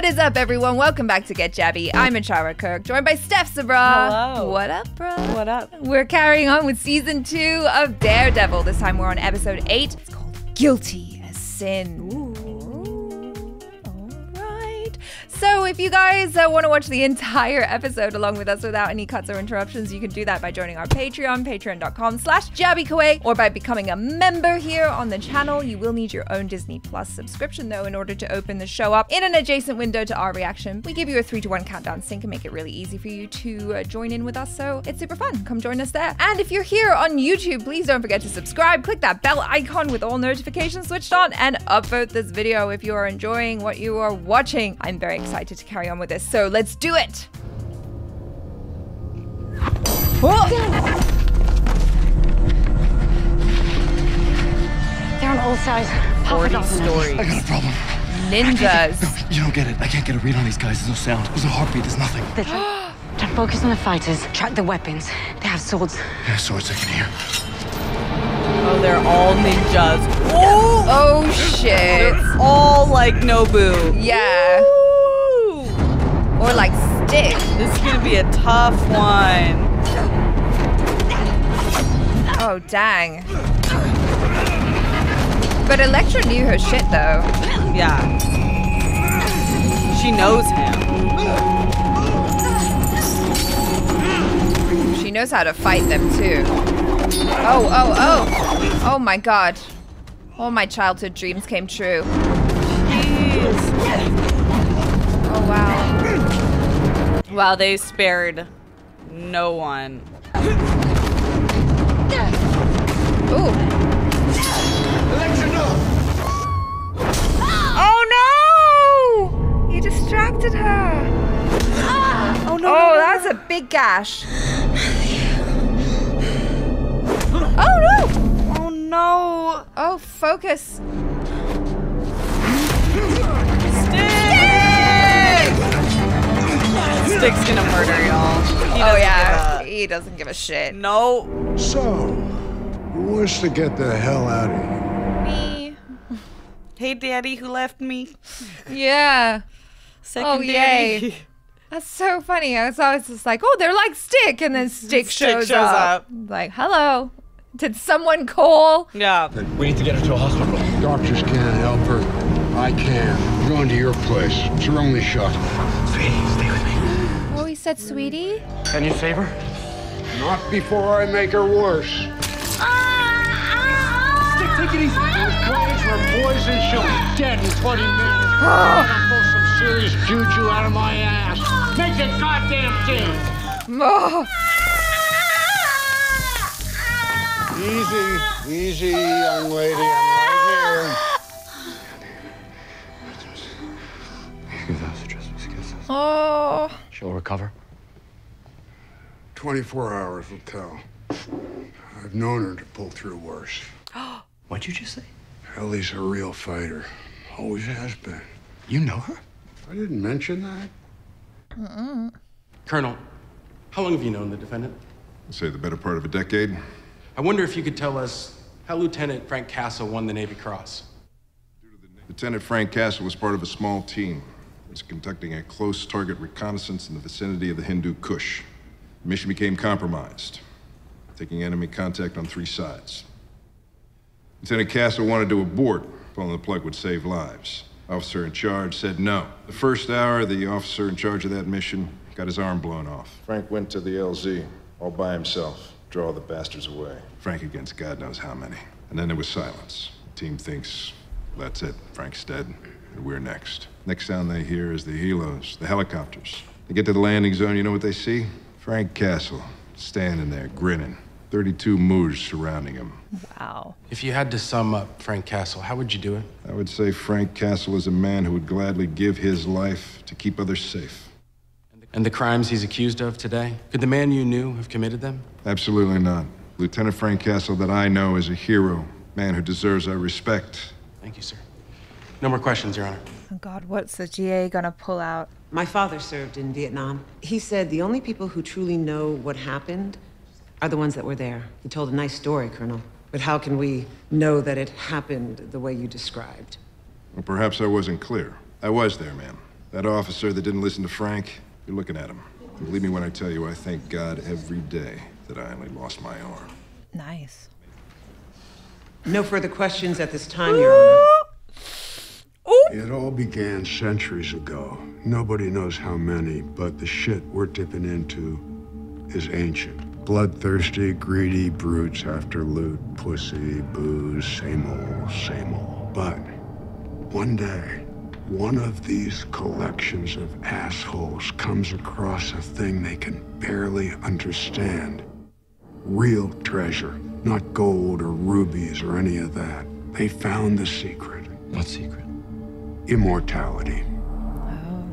What is up, everyone? Welcome back to Get Jabby. I'm Achara Kirk, joined by Steph Sabra. Hello. What up, bro? What up? We're carrying on with season 2 of Daredevil. This time we're on episode 8. It's called Guilty as Sin. Ooh. All right. So if you guys want to watch the entire episode along with us without any cuts or interruptions, you can do that by joining our Patreon, patreon.com/JabbyKawaii, or by becoming a member here on the channel. You will need your own Disney Plus subscription, though, in order to open the show up in an adjacent window to our reaction. We give you a 3-to-1 countdown sync and make it really easy for you to join in with us, so it's super fun. Come join us there. And if you're here on YouTube, please don't forget to subscribe, click that bell icon with all notifications switched on, and upvote this video if you are enjoying what you are watching. I'm very excited to carry on with this, so let's do it. Whoa. They're on all sides. 40 stories. I got a problem. Ninjas. No, you don't get it. I can't get a read on these guys. There's no sound. There's no heartbeat. There's nothing. Don't focus on the fighters. Track the weapons. They have swords. Yeah, swords I can hear. Oh, they're all ninjas. Oh, Oh shit. they're all like Nobu. Yeah. Woo! Or like stick. This is gonna be a tough one. Oh dang. But Elektra knew her shit though. Yeah. She knows him. She knows how to fight them too. Oh, oh, oh. Oh my god. All my childhood dreams came true. Jeez. Oh wow. Wow, they spared no one. Ooh. Electra, no! Oh no! You distracted her. Oh no. Oh, that's a big gash. Oh no! Oh no. Oh, focus. Stick's gonna murder y'all. Oh yeah, he doesn't give a shit. No. So, who wants to get the hell out of here? Me. Hey, daddy, who left me? Yeah. Second Oh, yay. daddy. That's so funny. I was always just like, oh, they're like Stick, and then Stick shows up. Like, hello. Did someone call? Yeah. We need to get her to a hospital. Doctors can't help her. I can. I'm going to your place. It's her only shot. Sweetie, stay with me. Oh, he said sweetie? Can you save her? Not before I make her worse. Stick, take it easy. Those clothes were poison. She'll be dead in 20 minutes. I'm gonna pull some serious juju out of my ass. Make the goddamn thing. Oh. Easy, young lady. I'm right Oh. She'll recover. 24 hours will tell. I've known her to pull through worse. What'd you just say? Ellie's a real fighter. Always has been. You know her? I didn't mention that. Colonel, how long have you known the defendant? I'd say the better part of a decade. I wonder if you could tell us how Lieutenant Frank Castle won the Navy Cross. Lieutenant Frank Castle was part of a small team. He was conducting a close target reconnaissance in the vicinity of the Hindu Kush. The mission became compromised, taking enemy contact on 3 sides. Lieutenant Castle wanted to abort, pulling the plug would save lives. Officer in charge said no. The first hour, the officer in charge of that mission got his arm blown off. Frank went to the LZ all by himself, draw the bastards away. Frank against God knows how many. And then there was silence. The team thinks, that's it, Frank's dead, and we're next. Next sound they hear is the helos, the helicopters. They get to the landing zone, you know what they see? Frank Castle, standing there, grinning. 32 Moors surrounding him. Wow. If you had to sum up Frank Castle, how would you do it? I would say Frank Castle is a man who would gladly give his life to keep others safe. And the crimes he's accused of today, could the man you knew have committed them? Absolutely not. Lieutenant Frank Castle that I know is a hero, man who deserves our respect. Thank you, sir. No more questions, Your Honor. Oh God, what's the GA gonna pull out? My father served in Vietnam. He said the only people who truly know what happened are the ones that were there. He told a nice story, Colonel. But how can we know that it happened the way you described? Well, perhaps I wasn't clear. I was there, ma'am. That officer that didn't listen to Frank, you're looking at him. And believe me when I tell you, I thank God every day that I only lost my arm. Nice. No further questions at this time, Your Honor. It all began centuries ago. Nobody knows how many, but the shit we're dipping into is ancient. Bloodthirsty, greedy brutes after loot, pussy, booze, same old, same old. But one day, one of these collections of assholes comes across a thing they can barely understand. Real treasure, not gold or rubies or any of that. They found the secret. What secret? Immortality.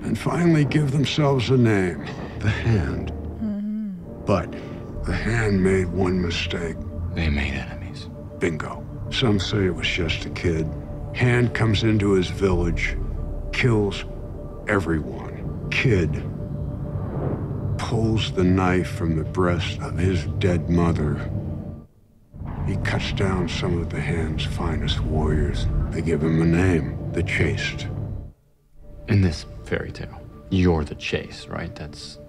And finally give themselves a name, the Hand. But the Hand made one mistake. They made enemies. Bingo. Some say it was just a kid. Hand comes into his village, kills everyone. Kid pulls the knife from the breast of his dead mother. He cuts down some of the Hand's finest warriors. They give him a name, the Chaste. In this fairy tale, you're the chase, right? That's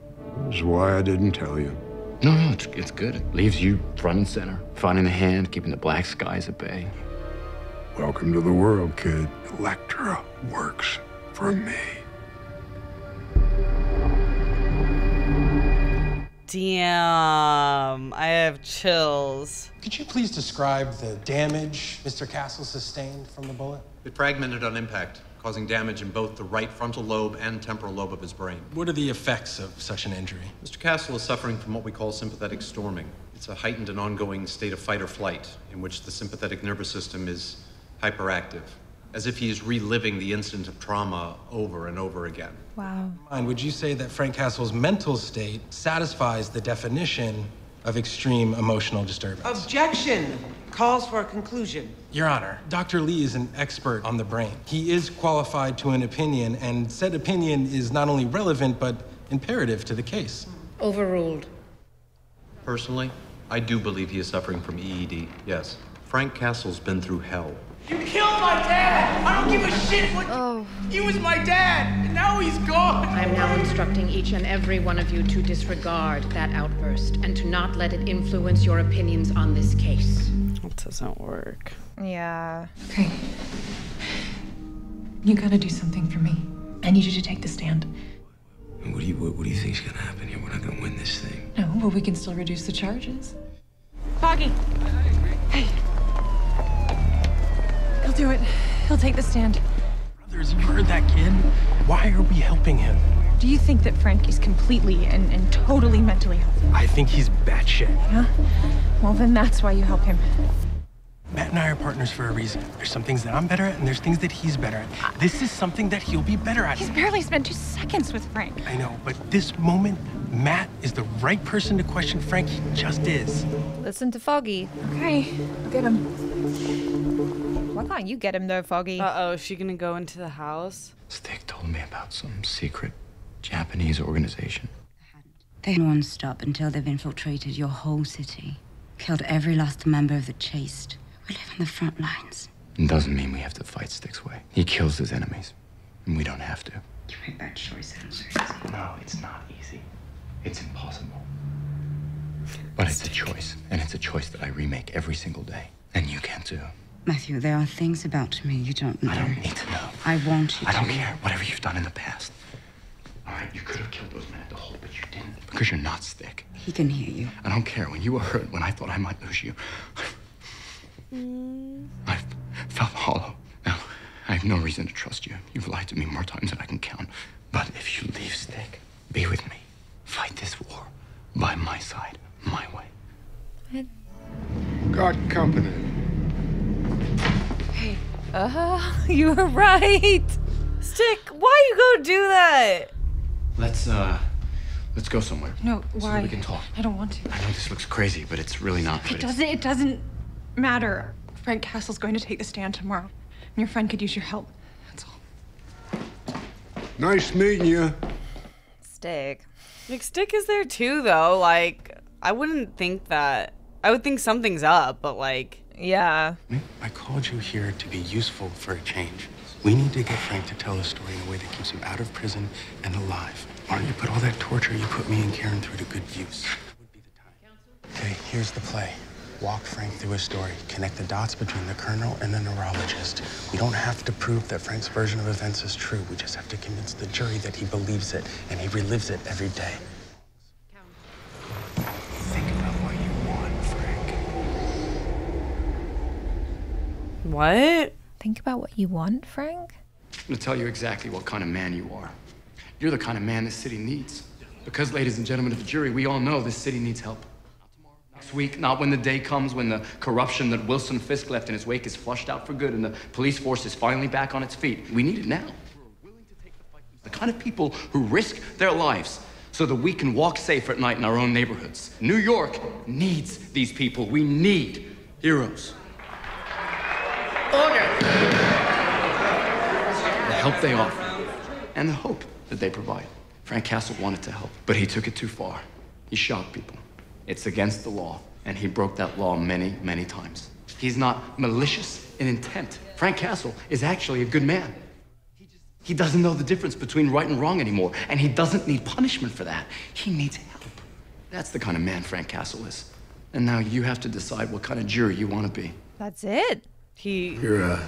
why I didn't tell you. No, it's good. It leaves you front and center, finding the Hand, keeping the black skies at bay. Welcome to the world, kid. Elektra works for me. Damn, I have chills. Could you please describe the damage Mr. Castle sustained from the bullet? It fragmented on impact, causing damage in both the right frontal lobe and temporal lobe of his brain. What are the effects of such an injury? Mr. Castle is suffering from what we call sympathetic storming. It's a heightened and ongoing state of fight or flight in which the sympathetic nervous system is hyperactive, as if he is reliving the incident of trauma over and over again. Wow. And would you say that Frank Castle's mental state satisfies the definition of extreme emotional disturbance? Objection! Calls for a conclusion. Your Honor, Dr. Lee is an expert on the brain. He is qualified to an opinion, and said opinion is not only relevant, but imperative to the case. Overruled. Personally, I do believe he is suffering from EED, yes. Frank Castle's been through hell. You killed my dad! I don't give a shit what... He was my dad, and now he's gone! I'm now instructing each and every one of you to disregard that outburst and to not let it influence your opinions on this case. That doesn't work. Yeah. Okay. You gotta do something for me. I need you to take the stand. What do you think's gonna happen here? We're not gonna win this thing. No, but we can still reduce the charges. Foggy! Hey. He'll do it. He'll take the stand. Brothers, you heard that kid? Why are we helping him? Do you think that Frank is completely and totally mentally healthy? I think he's batshit. Yeah? Well, then that's why you help him. Matt and I are partners for a reason. There's some things that I'm better at, and there's things that he's better at. This is something that he'll be better at. He's barely spent 2 seconds with Frank. I know, but this moment, Matt is the right person to question Frank. He just is. Listen to Foggy. Okay, I'll get him. Why can't you get him though, Foggy? Uh-oh, is she gonna go into the house? Stick told me about some secret Japanese organization. They won't stop until they've infiltrated your whole city. Killed every last member of the Chaste. We live on the front lines. It doesn't mean we have to fight Stick's way. He kills his enemies, and we don't have to. You make that choice, Answer. No, it's not easy. It's impossible. But it's a choice, and it's a choice that I remake every single day. And you can too. Matthew, there are things about me you don't know. I don't need to know. I want you to. I don't care. Whatever you've done in the past. All right, you could have killed those men at the hole, but you didn't. Because you're not Stick. He can hear you. I don't care. When you were hurt, when I thought I might lose you, I felt hollow. Now, I have no reason to trust you. You've lied to me more times than I can count. But if you leave Stick, be with me. Fight this war by my side, my way. Got company. Hey. You were right. Stick, why you go do that? Let's go somewhere. No, So why? that we can talk. I don't want to. I know this looks crazy, but it's really not. But It doesn't matter. Frank Castle's going to take the stand tomorrow. And your friend could use your help. That's all. Nice meeting you. Stick. Like, Stick is there too, though. Like, I wouldn't think that. I would think something's up, but like... Yeah. I called you here to be useful for a change. We need to get Frank to tell a story in a way that keeps him out of prison and alive. Why don't you put all that torture you put me and Karen through to good use? Okay, here's the play. Walk Frank through his story. Connect the dots between the colonel and the neurologist. We don't have to prove that Frank's version of events is true. We just have to convince the jury that he believes it, and he relives it every day. Think about what you want, Frank. What? Think about what you want, Frank? I'm gonna tell you exactly what kind of man you are. You're the kind of man this city needs. Because, ladies and gentlemen of the jury, we all know this city needs help. Not tomorrow, next week, not when the day comes when the corruption that Wilson Fisk left in his wake is flushed out for good and the police force is finally back on its feet. We need it now. We're willing to take the fight. The kind of people who risk their lives so that we can walk safe at night in our own neighborhoods. New York needs these people. We need heroes. Order. The help they offer and the hope that they provide. Frank Castle wanted to help, but he took it too far. He shot people. It's against the law, and he broke that law many, many times. He's not malicious in intent. Frank Castle is actually a good man. He doesn't know the difference between right and wrong anymore, and he doesn't need punishment for that. He needs help. That's the kind of man Frank Castle is. And now you have to decide what kind of jury you want to be. That's it. Your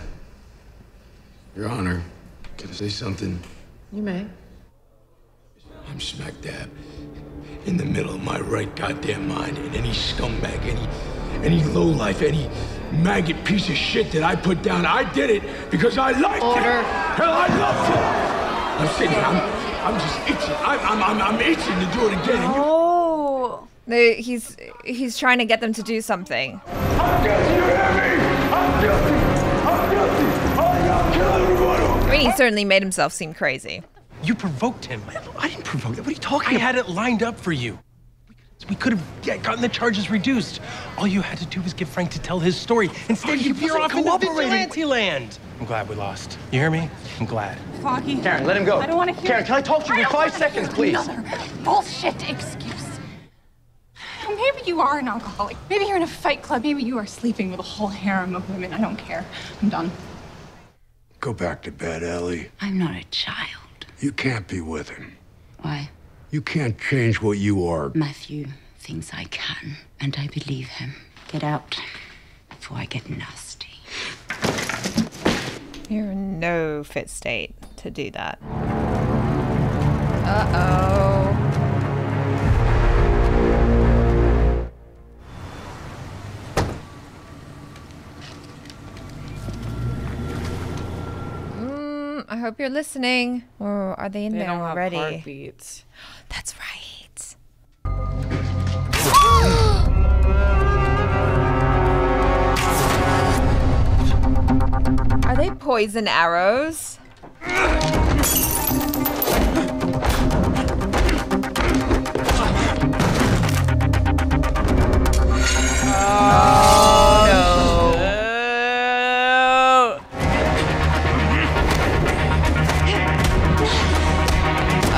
Honor, can I say something? You may. I'm smack dab in the middle of my right goddamn mind, and any scumbag, any lowlife, any maggot piece of shit that I put down, I did it because I liked it. Hell, I loved it. I'm sitting here, I'm just itching. I'm itching to do it again. Oh. He's trying to get them to do something. I'm guilty, you hear me? I'm guilty. I'm guilty. I'll kill everyone. I mean, he certainly made himself seem crazy. You provoked him. I didn't provoke that. What are you talking about? I had it lined up for you. We could have gotten the charges reduced. All you had to do was get Frank to tell his story. Instead, you veer off into vigilante land. I'm glad we lost. You hear me? I'm glad. Foggy. Karen, let him go. I don't want to hear Karen, it. can I talk to you for 5 seconds, please? Another bullshit excuse. Maybe you are an alcoholic. Maybe you're in a fight club. Maybe you are sleeping with a whole harem of women. I don't care. I'm done. Go back to bed, Ellie. I'm not a child. You can't be with him. Why? You can't change what you are. Matthew thinks I can, and I believe him. Get out before I get nasty. You're in no fit state to do that. Uh-oh. I hope you're listening. Or are they in there already? They don't have heartbeats. That's right. Are they poison arrows?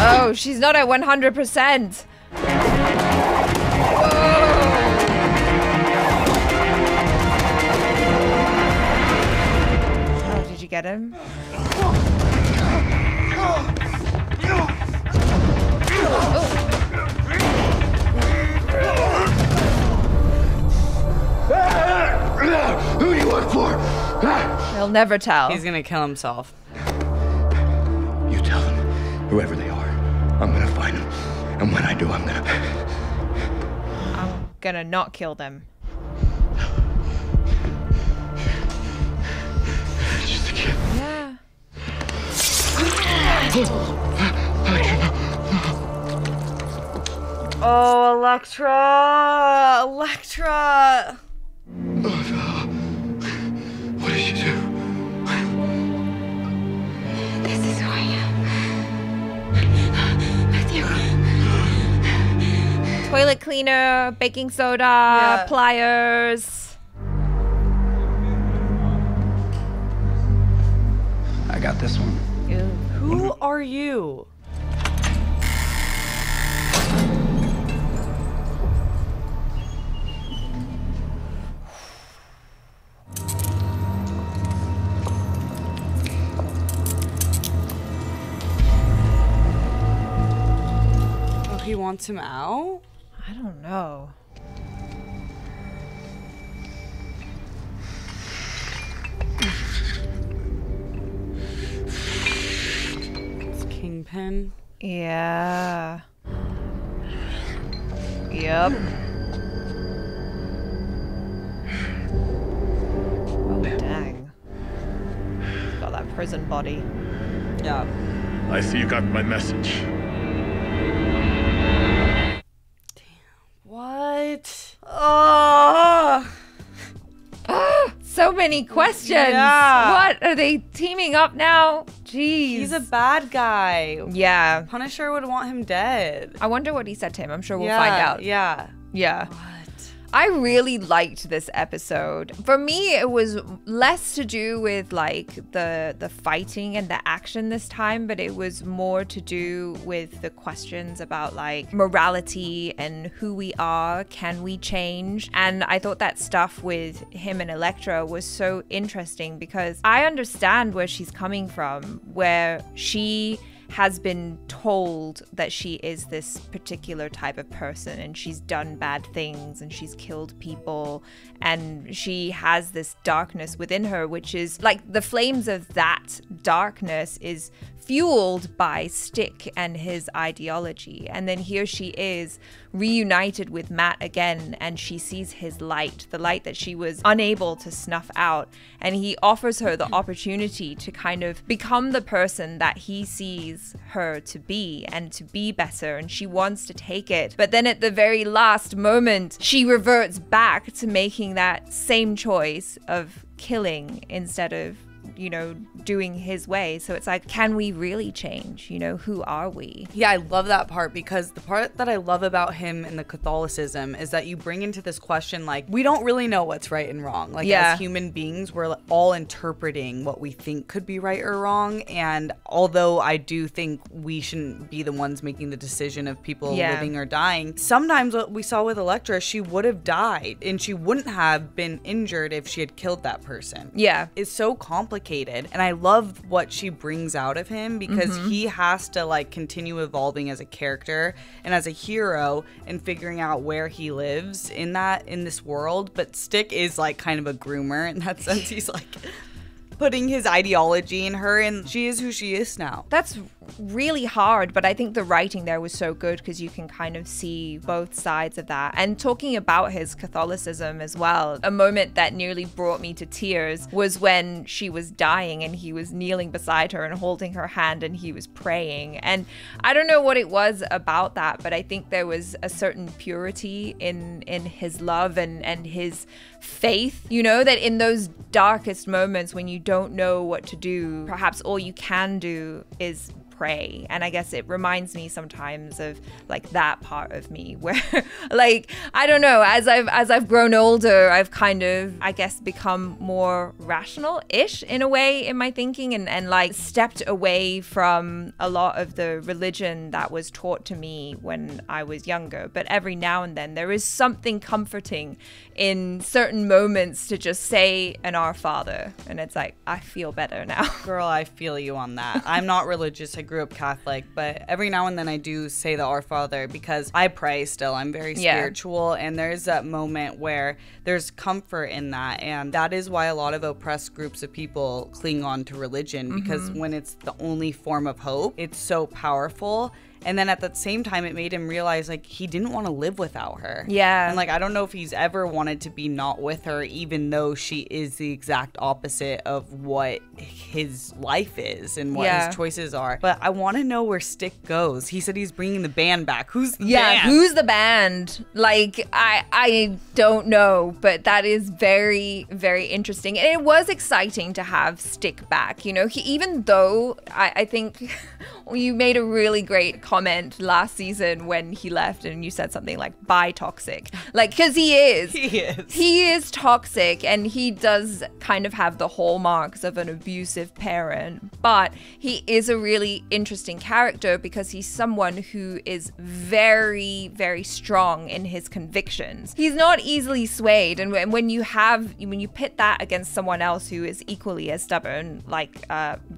Oh, she's not at 100%. Oh, did you get him? Who do you work for? They'll never tell. He's gonna kill himself. You tell them, whoever they are, I'm gonna find them. And when I do, I'm gonna not kill them. Just a kid. Yeah. Oh, Electra! Electra! What did you do? This is who I am. Matthew. Toilet cleaner, baking soda, pliers. I got this one. Who are you? wants him out? I don't know. It's Kingpin. Yeah. Yep. Oh, dang. Got that prison body. Yeah. I see you got my message. What? Oh. So many questions. Yeah. What? Are they teaming up now? Jeez. He's a bad guy. Yeah. Punisher would want him dead. I wonder what he said to him. I'm sure we'll find out. Yeah. Yeah. I really liked this episode. For me, it was less to do with like the fighting and the action this time, but it was more to do with the questions about like morality and who we are, can we change? And I thought that stuff with him and Elektra was so interesting because I understand where she's coming from, where she has been told that she is this particular type of person and she's done bad things and she's killed people and she has this darkness within her, which is like the flames of that darkness is fueled by Stick and his ideology. And then here she is reunited with Matt again, and she sees his light, the light that she was unable to snuff out. And he offers her the opportunity to kind of become the person that he sees her to be and to be better. And she wants to take it. But then at the very last moment, she reverts back to making that same choice of killing instead of, you know, doing his way. So it's like, can we really change? You know, who are we? Yeah, I love that part because the part that I love about him and the Catholicism is that you bring into this question, like, we don't really know what's right and wrong. Like, as human beings, we're all interpreting what we think could be right or wrong. And although I do think we shouldn't be the ones making the decision of people living or dying, sometimes what we saw with Elektra, she would have died and she wouldn't have been injured if she had killed that person. Yeah. It's so complicated. And I love what she brings out of him because he has to like continue evolving as a character and as a hero and figuring out where he lives in this world. But Stick is like kind of a groomer in that sense. He's like putting his ideology in her and she is who she is now. That's really hard, but I think the writing there was so good because you can kind of see both sides of that. And talking about his Catholicism as well, a moment that nearly brought me to tears was when she was dying and he was kneeling beside her and holding her hand and he was praying. And I don't know what it was about that, but I think there was a certain purity in his love and his faith, you know, that in those darkest moments when you don't know what to do, perhaps all you can do is pray. And I guess it reminds me sometimes of like that part of me where like, I don't know, as I've grown older, I've kind of, I guess, become more rational-ish in a way in my thinking and like stepped away from a lot of the religion that was taught to me when I was younger. But every now and then there is something comforting in certain moments to just say an Our Father. And it's like, I feel better now. Girl, I feel you on that. I'm not religious. I grew up Catholic, but every now and then I do say the Our Father because I pray still. I'm very spiritual, and there's that moment where there's comfort in that, and that is why a lot of oppressed groups of people cling on to religion because when it's the only form of hope, it's so powerful. And then at the same time, it made him realize, like, he didn't want to live without her. Yeah. And, like, I don't know if he's ever wanted to be not with her, even though she is the exact opposite of what his life is and what his choices are. But I want to know where Stick goes. He said he's bringing the band back. Who's the band? Who's the band? Like, I don't know, but that is very, very interesting. And it was exciting to have Stick back. You know, even though I think you made a really great comment last season when he left and you said something like, bye toxic. Like, because he is toxic, and he does kind of have the hallmarks of an abusive parent, but he is a really interesting character because he's someone who is very, very strong in his convictions. He's not easily swayed, and when you pit that against someone else who is equally as stubborn, like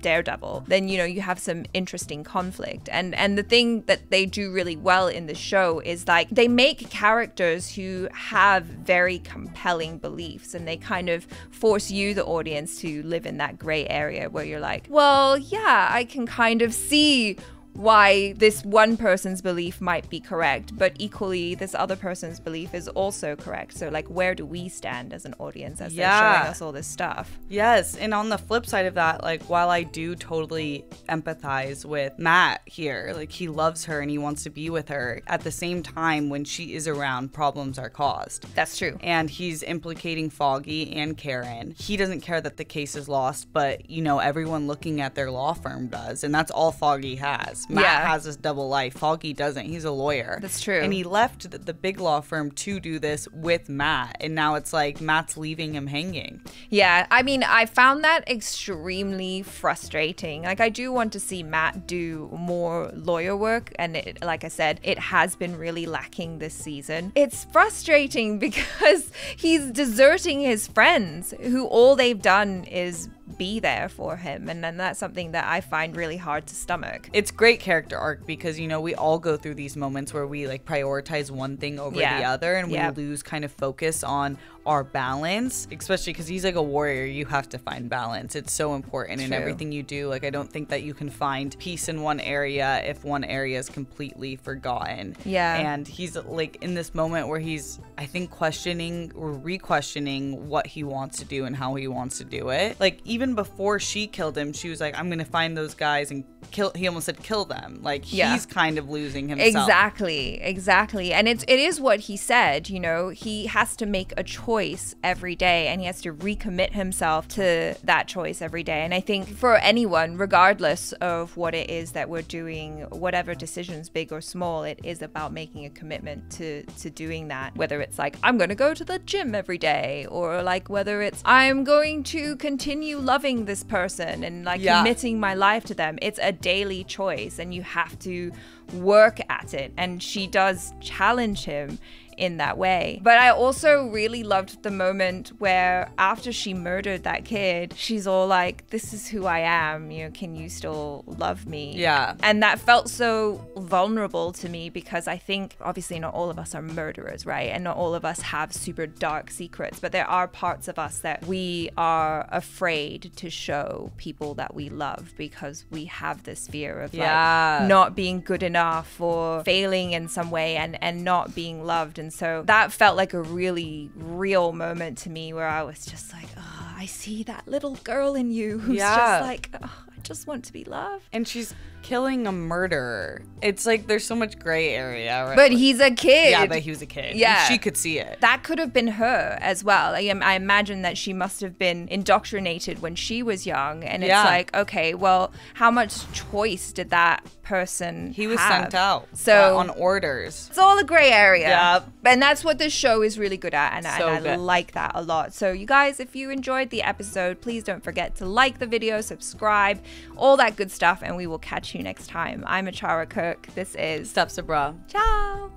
Daredevil, then, you know, you have some interesting creating conflict. And the thing that they do really well in the show is like they make characters who have very compelling beliefs, and they kind of force you, the audience, to live in that gray area where you're like, well, yeah, I can kind of see why this one person's belief might be correct, but equally this other person's belief is also correct. So like, where do we stand as an audience as they're showing us all this stuff? Yes, and on the flip side of that, like, while I do totally empathize with Matt here, like, he loves her and he wants to be with her, at the same time, when she is around, problems are caused. That's true. And he's implicating Foggy and Karen. He doesn't care that the case is lost, but, you know, everyone looking at their law firm does, and that's all Foggy has. Matt has this double life. Foggy doesn't. He's a lawyer. That's true. And he left the big law firm to do this with Matt. And now it's like Matt's leaving him hanging. Yeah, I mean, I found that extremely frustrating. Like, I do want to see Matt do more lawyer work. And it, like I said, it has been really lacking this season. It's frustrating because he's deserting his friends who all they've done is be there for him, and then that's something that I find really hard to stomach. It's great character arc because, you know, we all go through these moments where we like prioritize one thing over the other, and we lose kind of focus on our balance, especially because he's like a warrior. You have to find balance. It's so important in everything you do. Like, I don't think that you can find peace in one area if one area is completely forgotten. And he's like in this moment where he's, I think, questioning or re-questioning what he wants to do and how he wants to do it. Like, even before she killed him, she was like, I'm gonna find those guys and kill, he almost said kill them. Like, he's kind of losing himself. Exactly. And it is what he said, you know, he has to make a choice every day, and he has to recommit himself to that choice every day. And I think for anyone, regardless of what it is that we're doing, whatever decisions, big or small, it is about making a commitment to doing that. Whether it's like, I'm going to go to the gym every day, or like whether it's I'm going to continue loving this person and like committing my life to them. It's a daily choice, and you have to work at it. And she does challenge him in that way. But I also really loved the moment where after she murdered that kid, she's all like, this is who I am, you know, can you still love me? And that felt so vulnerable to me, because I think obviously not all of us are murderers, right? And not all of us have super dark secrets, but there are parts of us that we are afraid to show people that we love, because we have this fear of like not being good enough or failing in some way and not being loved. And so that felt like a really real moment to me, where I was just like, oh, I see that little girl in you who's just like, oh, I just want to be loved. And she's killing a murderer. It's like there's so much gray area, right? But he's a kid. Yeah, but he was a kid. Yeah. And she could see it. That could have been her as well. I imagine that she must have been indoctrinated when she was young. And it's like, okay, well, how much choice did that person He was have? sent out So on orders. It's all a gray area. Yeah. And that's what this show is really good at. And I good. like that a lot. So you guys, if you enjoyed the episode, please don't forget to like the video, subscribe, all that good stuff. And we will catch you next time. I'm Achara Cook. This is Steps of Bra. Ciao.